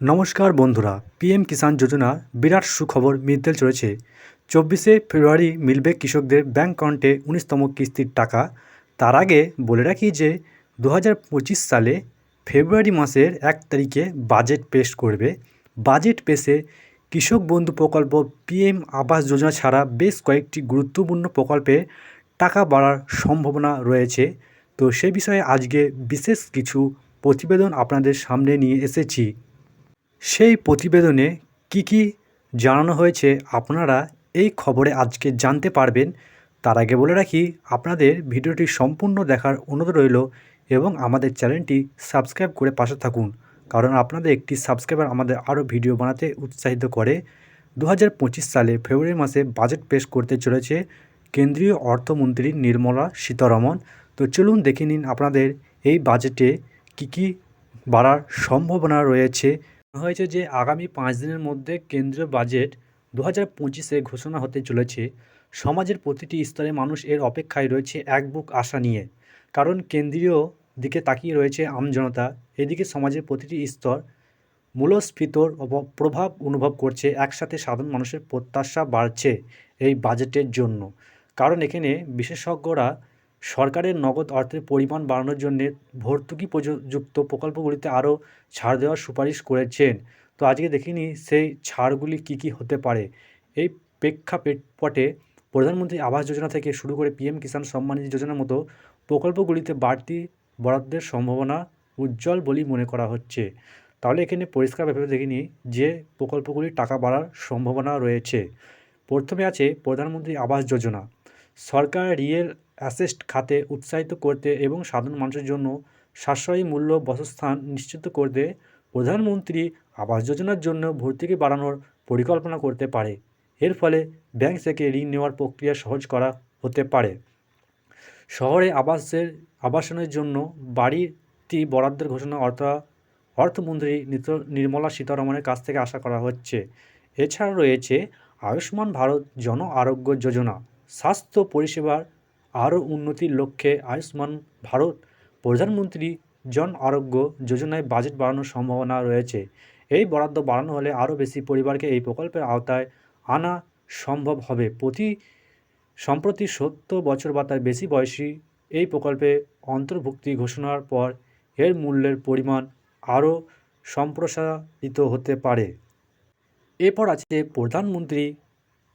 নমস্কার বন্ধুরা, পিএম কিষাণ যোজনা বিরাট সুখবর মিলতে চলেছে। 24শে ফেব্রুয়ারি মিলবে কৃষকদের ব্যাংক অ্যাকাউন্টে 19তম কিস্তির টাকা। তার আগে বলে রাখি যে 2025 সালে ফেব্রুয়ারি মাসের 1 তারিখে বাজেট পেশ করবে। বাজেট পেশে কৃষক বন্ধু প্রকল্প, পিএম আবাস যোজনা ছাড়া বেশ কয়েকটি গুরুত্বপূর্ণ প্রকল্পে টাকা বাড়ার সম্ভাবনা রয়েছে। তো সে বিষয়ে আজকে বিশেষ কিছু প্রতিবেদন আপনাদের সামনে নিয়ে এসেছি। সেই প্রতিবেদনে কি কি জানানো হয়েছে আপনারা এই খবরে আজকে জানতে পারবেন। তার আগে বলে রাখি, আপনাদের ভিডিওটি সম্পূর্ণ দেখার অনুরোধ রইল এবং আমাদের চ্যানেলটি সাবস্ক্রাইব করে পাশে থাকুন, কারণ আপনাদের একটি সাবস্ক্রাইবার আমাদের আরও ভিডিও বানাতে উৎসাহিত করে। 2025 সালে ফেব্রুয়ারি মাসে বাজেট পেশ করতে চলেছে কেন্দ্রীয় অর্থমন্ত্রী নির্মলা সীতারমণ। তো চলুন দেখে নিন আপনাদের এই বাজেটে কি কি বাড়ার সম্ভাবনা রয়েছে। হয়েছে যে আগামী 5 দিনের মধ্যে কেন্দ্রীয় বাজেট 2025-এ ঘোষণা হতে চলেছে। সমাজের প্রতিটি স্তরে মানুষ এর অপেক্ষায় রয়েছে এক বুক আশা নিয়ে, কারণ কেন্দ্রীয় দিকে তাকিয়ে রয়েছে আমজনতা। এদিকে সমাজের প্রতিটি স্তর মূল্যস্ফীতির প্রভাব অনুভব করছে। একসাথে সাধারণ মানুষের প্রত্যাশা বাড়ছে এই বাজেটের জন্য, কারণ এখানে বিশেষজ্ঞরা সরকারের নগদ অর্থের পরিমাণ বাড়ানোর জন্য ভর্তুকি যুক্ত প্রকল্পগুলিতে আরও ছাড় দেওয়ার সুপারিশ করেছেন। তো আজকে দেখিনি সেই ছাড়গুলি কি কি হতে পারে। এই প্রেক্ষাপটে প্রধানমন্ত্রী আবাস যোজনা থেকে শুরু করে পিএম কিষাণ সম্মান নিধি যোজনার মতো প্রকল্পগুলিতে বাড়তি বরাদ্দের সম্ভাবনা উজ্জ্বল বলেই মনে করা হচ্ছে। তাহলে এখানে পরিষ্কারভাবে দেখে নিই যে প্রকল্পগুলির টাকা বাড়ার সম্ভাবনা রয়েছে। প্রথমে আছে প্রধানমন্ত্রী আবাস যোজনা। সরকার রিয়েল অ্যাসেট খাতে উৎসাহিত করতে এবং সাধারণ মানুষের জন্য সাশ্রয়ী মূল্য বাসস্থান নিশ্চিত করতে প্রধানমন্ত্রী আবাস যোজনার জন্য ভর্তুকি বাড়ানোর পরিকল্পনা করতে পারে। এর ফলে ব্যাংক থেকে ঋণ নেওয়ার প্রক্রিয়া সহজ করা হতে পারে। শহরে আবাসনের জন্য বাড়তি বরাদ্দের ঘোষণা অর্থমন্ত্রী নির্মলা সীতারমণের কাছ থেকে আশা করা হচ্ছে। এছাড়া রয়েছে আয়ুষ্মান ভারত জন আরোগ্য যোজনা। স্বাস্থ্য পরিষেবার আরও উন্নতির লক্ষ্যে আয়ুষ্মান ভারত প্রধানমন্ত্রী জন আরোগ্য যোজনায় বাজেট বাড়ানোর সম্ভাবনা রয়েছে। এই বরাদ্দ বাড়ানো হলে আরও বেশি পরিবারকে এই প্রকল্পের আওতায় আনা সম্ভব হবে। সম্প্রতি 70 বছর বা তার বেশি বয়সী এই প্রকল্পে অন্তর্ভুক্তি ঘোষণার পর এর মূল্যের পরিমাণ আরও সম্প্রসারিত হতে পারে। এরপর আছে প্রধানমন্ত্রী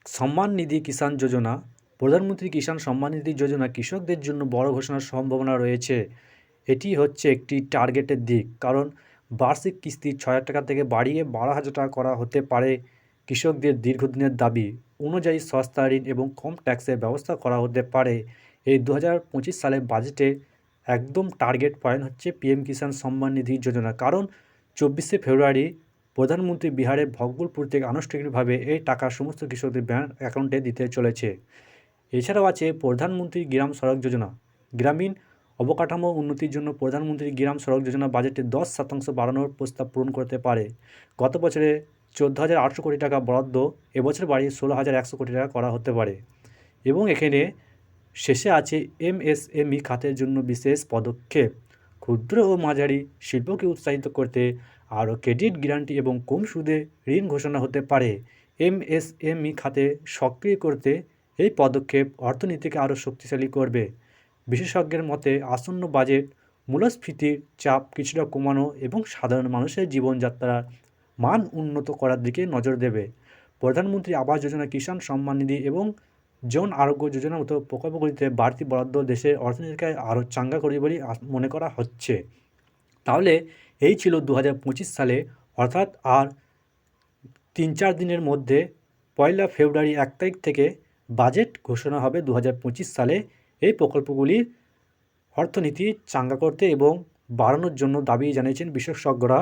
সম্মান নিধি কিষাণ যোজনা। প্রধানমন্ত্রী কিষাণ সম্মান নিধি যোজনা কৃষকদের জন্য বড় ঘোষণার সম্ভাবনা রয়েছে। এটি হচ্ছে একটি টার্গেটের দিক, কারণ বার্ষিক কিস্তি 6,000 টাকা থেকে বাড়িয়ে 12,000 টাকা করা হতে পারে। কৃষকদের দীর্ঘদিনের দাবি অনুযায়ী সস্তা ঋণ এবং কম ট্যাক্সের ব্যবস্থা করা হতে পারে। এই 2025 সালের বাজেটে একদম টার্গেট পয়েন্ট হচ্ছে পিএম কিষাণ সম্মান নিধি যোজনা, কারণ 24শে ফেব্রুয়ারি প্রধানমন্ত্রী বিহারের ভগবলপুর থেকে আনুষ্ঠানিকভাবে এই টাকা সমস্ত কৃষকদের ব্যাংক অ্যাকাউন্টে দিতে চলেছে। এছাড়াও আছে প্রধানমন্ত্রী গ্রাম সড়ক যোজনা। গ্রামীণ অবকাঠামো উন্নতির জন্য প্রধানমন্ত্রী গ্রাম সড়ক যোজনা বাজেটে 10% বাড়ানোর প্রস্তাব পূরণ করতে পারে। গত বছরে 14,800 কোটি টাকা বরাদ্দ এবছর বাড়িয়ে 16,100 কোটি টাকা করা হতে পারে। এবং এখানে শেষে আছে এমএসএমই খাতের জন্য বিশেষ পদক্ষেপ। ক্ষুদ্র ও মাঝারি শিল্পকে উৎসাহিত করতে আরও ক্রেডিট গ্যারান্টি এবং কম সুদে ঋণ ঘোষণা হতে পারে। এমএসএমই খাতে সক্রিয় করতে এই পদক্ষেপ অর্থনীতিকে আরও শক্তিশালী করবে। বিশেষজ্ঞের মতে আসন্ন বাজেট মূল্যস্ফীতির চাপ কিছুটা কমানো এবং সাধারণ মানুষের জীবনযাত্রার মান উন্নত করার দিকে নজর দেবে। প্রধানমন্ত্রী আবাস যোজনা, কিষাণ সম্মান নিধি এবং জন আরোগ্য যোজনার মতো প্রকল্পগুলিতে বাড়তি বরাদ্দ দেশের অর্থনীতিকে আরও চাঙ্গা করবে বলে মনে করা হচ্ছে। তাহলে এই ছিল 2025 সালে, অর্থাৎ আর 3-4 দিনের মধ্যে 1 ফেব্রুয়ারি 1 তারিখ থেকে বাজেট ঘোষণা হবে 2025 সালে। এই প্রকল্পগুলির অর্থনীতি চাঙ্গা করতে এবং বাড়ানোর জন্য দাবি জানিয়েছেন বিশেষজ্ঞরা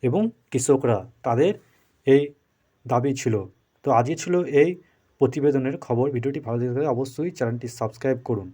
এবং কৃষকরা। তাদের এই দাবি ছিল। তো আজই ছিল এই প্রতিবেদনের খবর। ভিডিওটি ভালো লেগে থাকলে অবশ্যই চ্যানেলটি সাবস্ক্রাইব করুন।